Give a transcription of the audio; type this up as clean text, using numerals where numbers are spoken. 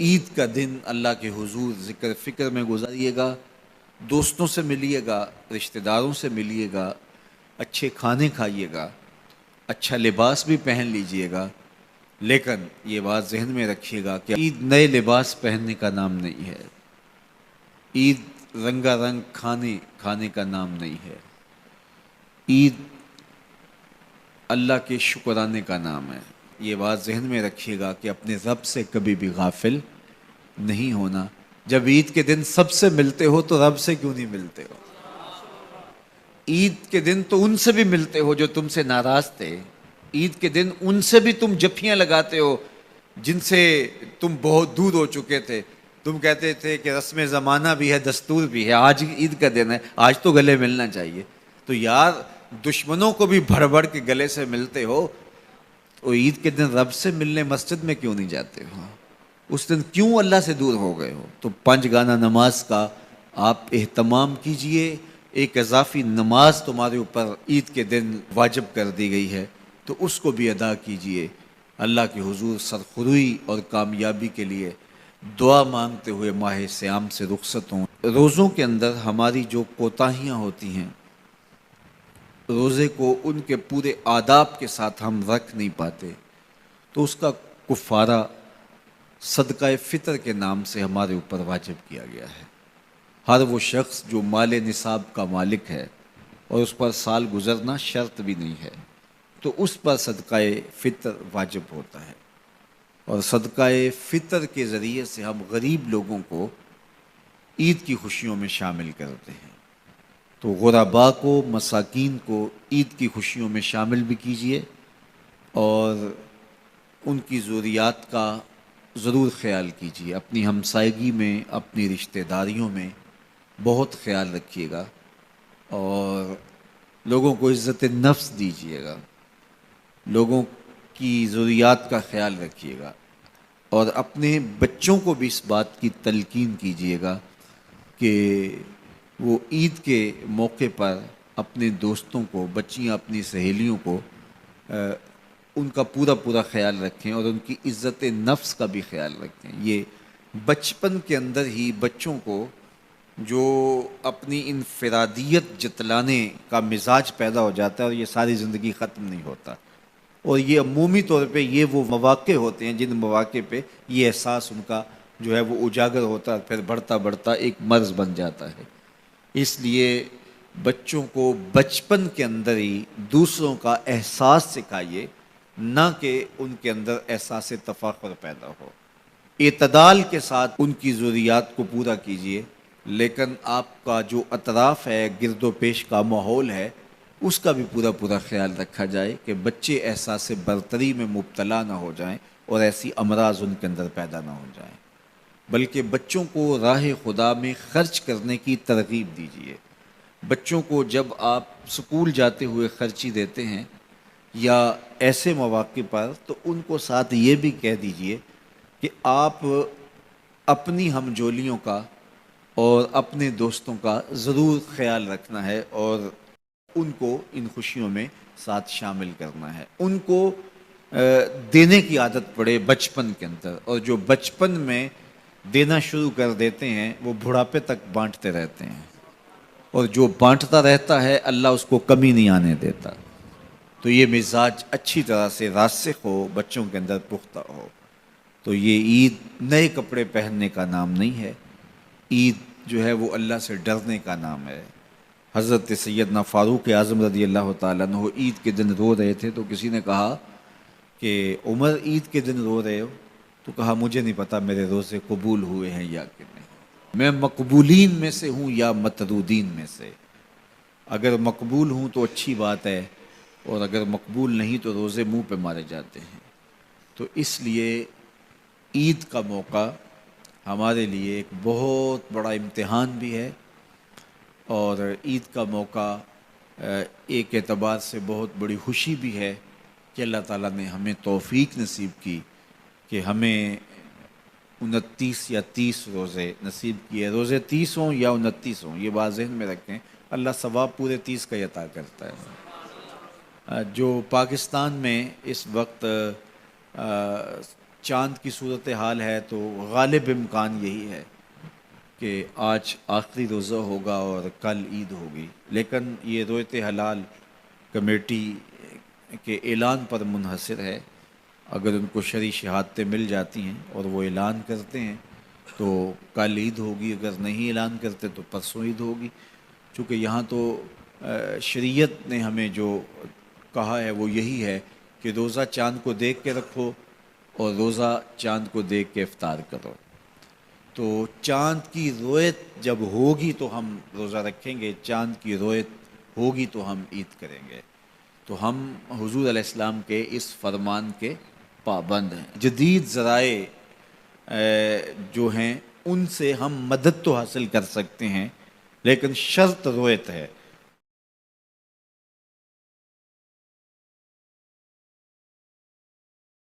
عید کا دن اللہ کے حضور ذکر فکر میں گزاریے گا، دوستوں سے ملیے گا، رشتہ داروں سے ملیے گا، اچھے کھانے کھائیے گا، اچھا لباس بھی پہن لیجئے گا، لیکن یہ بات ذہن میں رکھیے گا کہ عید نئے لباس پہننے کا نام نہیں ہے، عید رنگا رنگ کھانے کا نام نہیں ہے، عید اللہ کے شکرانے کا نام ہے۔ یہ بات ذہن میں رکھیے گا کہ اپنے رب سے کبھی بھی غافل نہیں ہونا۔ جب عید کے دن سب سے ملتے ہو تو رب سے کیوں نہیں ملتے ہو؟ عید کے دن تو ان سے بھی ملتے ہو جو تم سے ناراض تھے، عید کے دن ان سے بھی تم جفیاں لگاتے ہو جن سے تم بہت دور ہو چکے تھے۔ تم کہتے تھے کہ رسم زمانہ بھی ہے، دستور بھی ہے، آج عید کا دن ہے، آج تو گلے ملنا چاہیے۔ تو یار دشمنوں کو بھی بھر بھر کے گلے سے ملتے ہو، تو عید کے دن رب سے ملنے مسجد میں کیوں نہیں جاتے ہو؟ اس دن کیوں اللہ سے دور ہو گئے ہو؟ تو 5 گانا نماز کا آپ اہتمام کیجئے۔ ایک اضافی نماز تمہارے اوپر عید کے دن واجب کر دی گئی ہے، تو اس کو بھی ادا کیجئے۔ اللہ کے حضور سرخروئی اور کامیابی کے لیے دعا مانگتے ہوئے ماہ صیام سے رخصت ہوں۔ روزوں کے اندر ہماری جو کوتاہیاں ہوتی ہیں، روزے کو ان کے پورے آداب کے ساتھ ہم رکھ نہیں پاتے، تو اس کا کفارہ صدقہ فطر کے نام سے ہمارے اوپر واجب کیا گیا ہے۔ ہر وہ شخص جو مال نصاب کا مالک ہے اور اس پر سال گزرنا شرط بھی نہیں ہے، تو اس پر صدقہ فطر واجب ہوتا ہے، اور صدقہ فطر کے ذریعے سے ہم غریب لوگوں کو عید کی خوشیوں میں شامل کرتے ہیں۔ تو غرباء کو، مساکین کو عید کی خوشیوں میں شامل بھی کیجئے، اور ان کی ضروریات کا ضرور خیال کیجیے۔ اپنی ہمسائیگی میں، اپنی رشتہ داریوں میں بہت خیال رکھیے گا، اور لوگوں کو عزت نفس دیجیے گا، لوگوں کی ضروریات کا خیال رکھیے گا، اور اپنے بچوں کو بھی اس بات کی تلقین کیجیے گا کہ وہ عید کے موقع پر اپنے دوستوں کو، بچیاں اپنی سہیلیوں کو ان کا پورا خیال رکھیں، اور ان کی عزت نفس کا بھی خیال رکھیں۔ یہ بچپن کے اندر ہی بچوں کو جو اپنی انفرادیت جتلانے کا مزاج پیدا ہو جاتا ہے، اور یہ ساری زندگی ختم نہیں ہوتا، اور یہ عمومی طور پہ یہ وہ مواقع ہوتے ہیں جن مواقع پہ یہ احساس ان کا جو ہے وہ اجاگر ہوتا ہے، پھر بڑھتا ایک مرض بن جاتا ہے۔ اس لیے بچوں کو بچپن کے اندر ہی دوسروں کا احساس سکھائیے، نہ کہ ان کے اندر احساس تفاخر پیدا ہو۔ اعتدال کے ساتھ ان کی ضروریات کو پورا کیجیے، لیکن آپ کا جو اطراف ہے، گرد و پیش کا ماحول ہے، اس کا بھی پورا خیال رکھا جائے کہ بچے احساس برتری میں مبتلا نہ ہو جائیں اور ایسی امراض ان کے اندر پیدا نہ ہو جائیں، بلکہ بچوں کو راہ خدا میں خرچ کرنے کی ترغیب دیجیے۔ بچوں کو جب آپ سکول جاتے ہوئے خرچی دیتے ہیں یا ایسے مواقع پر، تو ان کو ساتھ یہ بھی کہہ دیجئے کہ آپ اپنی ہم جولیوں کا اور اپنے دوستوں کا ضرور خیال رکھنا ہے، اور ان کو ان خوشیوں میں ساتھ شامل کرنا ہے۔ ان کو دینے کی عادت پڑے بچپن کے اندر، اور جو بچپن میں دینا شروع کر دیتے ہیں وہ بڑھاپے تک بانٹتے رہتے ہیں، اور جو بانٹتا رہتا ہے اللہ اس کو کمی نہیں آنے دیتا۔ تو یہ مزاج اچھی طرح سے راسخ ہو، بچوں کے اندر پختہ ہو۔ تو یہ عید نئے کپڑے پہننے کا نام نہیں ہے، عید جو ہے وہ اللہ سے ڈرنے کا نام ہے۔ حضرت سیدنا فاروق اعظم رضی اللہ تعالیٰ عنہ عید کے دن رو رہے تھے، تو کسی نے کہا کہ عمر عید کے دن رو رہے ہو؟ تو کہا مجھے نہیں پتا میرے روزے قبول ہوئے ہیں یا کہ نہیں، میں مقبولین میں سے ہوں یا مطرودین میں سے۔ اگر مقبول ہوں تو اچھی بات ہے، اور اگر مقبول نہیں تو روزے منہ پہ مارے جاتے ہیں۔ تو اس لیے عید کا موقع ہمارے لیے ایک بہت بڑا امتحان بھی ہے، اور عید کا موقع ایک اعتبار سے بہت بڑی خوشی بھی ہے کہ اللہ تعالیٰ نے ہمیں توفیق نصیب کی کہ ہمیں 29 یا 30 روزے نصیب کیے۔ روزے 30 ہوں یا 29 ہوں، یہ بات ذہن میں رکھیں، اللہ ثواب پورے 30 کا ہی عطا کرتا ہے۔ جو پاکستان میں اس وقت چاند کی صورت حال ہے تو غالب امکان یہی ہے کہ آج آخری روزہ ہوگا اور کل عید ہوگی، لیکن یہ رویت حلال کمیٹی کے اعلان پر منحصر ہے۔ اگر ان کو شرعی شہادتیں مل جاتی ہیں اور وہ اعلان کرتے ہیں تو کل عید ہوگی، اگر نہیں اعلان کرتے تو پرسوں عید ہوگی۔ چونکہ یہاں تو شریعت نے ہمیں جو کہا ہے وہ یہی ہے کہ روزہ چاند کو دیکھ کے رکھو اور روزہ چاند کو دیکھ کے افطار کرو۔ تو چاند کی رویت جب ہوگی تو ہم روزہ رکھیں گے، چاند کی رویت ہوگی تو ہم عید کریں گے۔ تو ہم حضور علیہ السلام کے اس فرمان کے پابند ہیں۔ جدید ذرائع جو ہیں ان سے ہم مدد تو حاصل کر سکتے ہیں، لیکن شرط رویت ہے۔